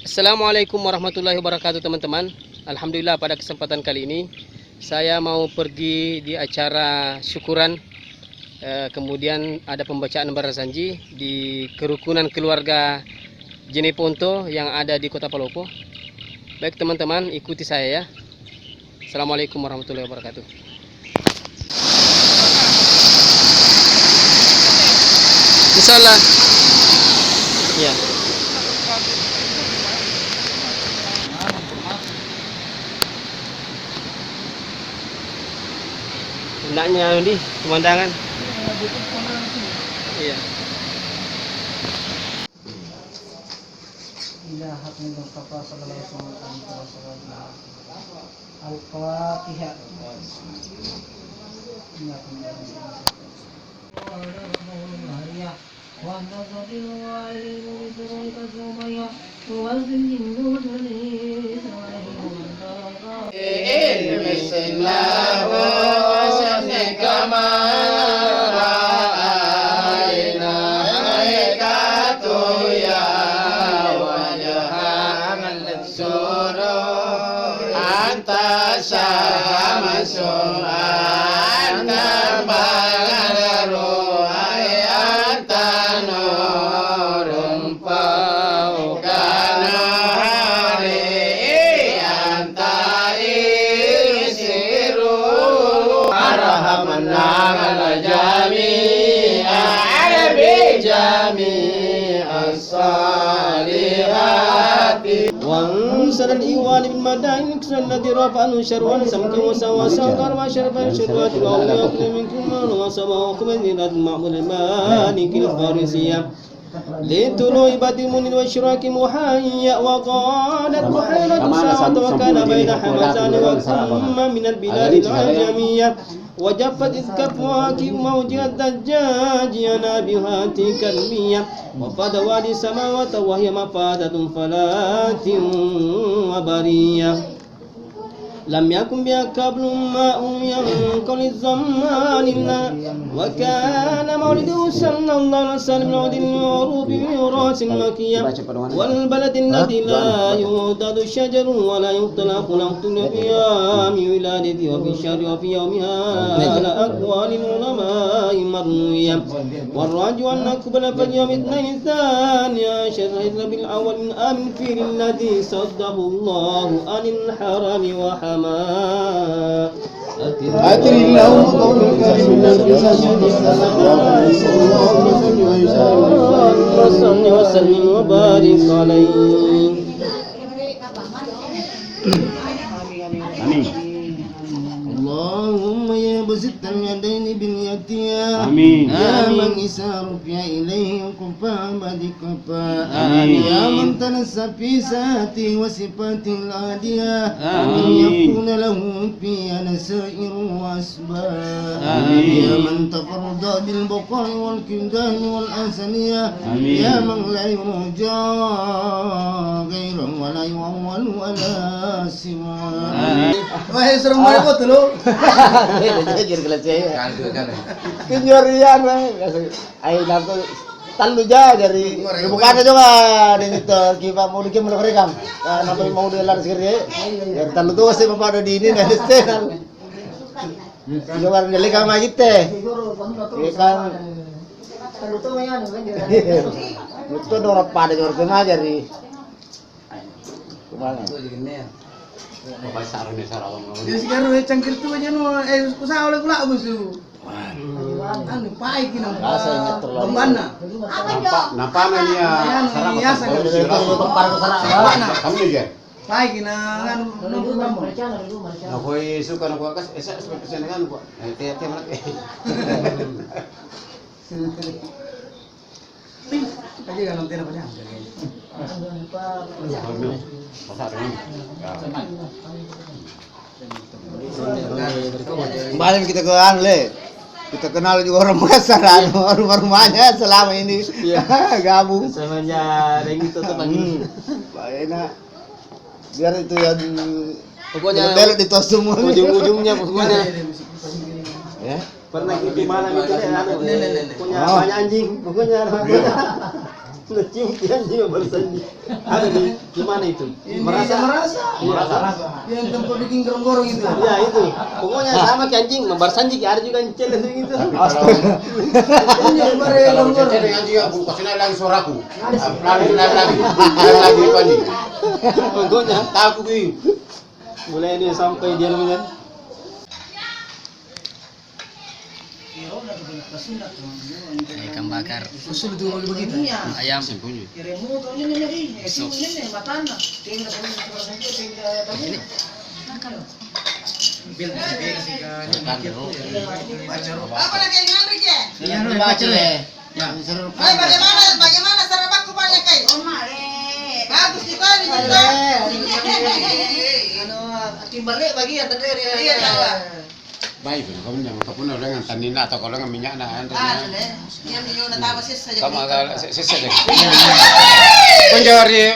Assalamualaikum warahmatullahi wabarakatuh teman-teman. Alhamdulillah pada kesempatan kali ini saya mau pergi di acara syukuran, kemudian ada pembacaan Barasanji di kerukunan keluarga Jeneponto yang ada di Kota Palopo. Baik teman-teman, ikuti saya ya. Assalamualaikum warahmatullahi wabarakatuh. Insyaallah. Ya. Hendaknya ini pemandangan. Iya. Al-Fatihah. وانسر الإيوان بالمدائن كسر الذي رفع عنه شروان سمك وسوى سوكر وشرف الشروات الأولياء كل منكم من وصبه وخبزينات المعمول المالك الفارسية لطلوع بدر المنير والشراك محيا وقالت بحيرة ساعة وكان بين حمزان وثم من البلاد العجمية وجفت إذ كفواكب موج الدجاج ينابها كلمية وفاد وادي السماوات وهي مفادة فلات وبرية لم يكن بها قبل ماء ينقل الزمان وكان مولده صلى الله عليه وسلم العود المعروف بميراث المكية والبلد الذي لا يودد الشجر ولا يختلف نقتل في أيام ولادته وفي الشهر وفي يومها على أقوال العلماء مروية والراجع أن نقبل في اليوم اثنين ثاني عشر ربيع الأول من عام الفيل الذي صده الله عن الحرم وحماه أتري اللهم قولك وصل وسلم وبارك عليه. اللهم يا بسط اليدين باليتيا يا من إسار إليه كفاء بدكفاء يا من تنسى في ساته وصفات العادية أن يكون له في نسائر وأسباب يا من تفرد بالبقاء والكلدان والأنسانية يا من لا يرجى غيره ولا يعول ولا سواه. Wahai serem mereka tuh lo. Jadi kelas saya. Kenyorian ayo nanti talu aja dari bukan juga dari itu kita mau dikim merekam. Nanti mau dilar sekali. Ya talu tuh sih bapak ada di ini dari channel. Jangan nelika mah kita. Kan talu tuh yang itu dorong pada jorok aja dari. Kemana? Jadi sekarang cangkir tuh aja no, usaha oleh pula musuh. Anu pai kina. Rasanya terlalu. Mana? Napa nanya? Ya sangat. Kami aja. Pai kina kan nomor kamu. Aku suka nak kas esa spesial kan aku. Tiap mana? Aja kan nanti apa nya? Pasar ini. Kemarin kita ke Anle, kita kenal juga orang Makassar, rumah-rumahnya selama ini gabung. Semuanya yang itu tuh pagi. Enak. Biar itu yang Pokoknya belok di tos semua. ujung-ujungnya pokoknya. Ya. Pernah di mana gitu deh, punya banyak anjing, pokoknya. Cium anjing bersanji. Ada di mana itu? Merasa. Yang tempat bikin gorong-gorong itu. Ya itu. Pokoknya sama kayak anjing, bersanji ada juga yang cel gitu. Yang bare Kalau gorong-gorong. cece dengan anjing aku kasih naik lagi suaraku. Lagi itu anjing. Pokoknya Tahu aku ini. mulai ini sampai dia lumayan. Ikan bakar, Usul itu begitu. ayam. Sembunyi. Apa lagi yang ngantri ke? Iya, baca deh. Bagaimana sarabakku banyak kai? Bagus di kali juga. Timbalik bagi yang terdiri. Iya, tahu. Baik, kamu jangan kapuna dengan tanina atau kalau dengan minyak nah. Yang minyak na tawas saja. Kamu agak sisa aja. Penjari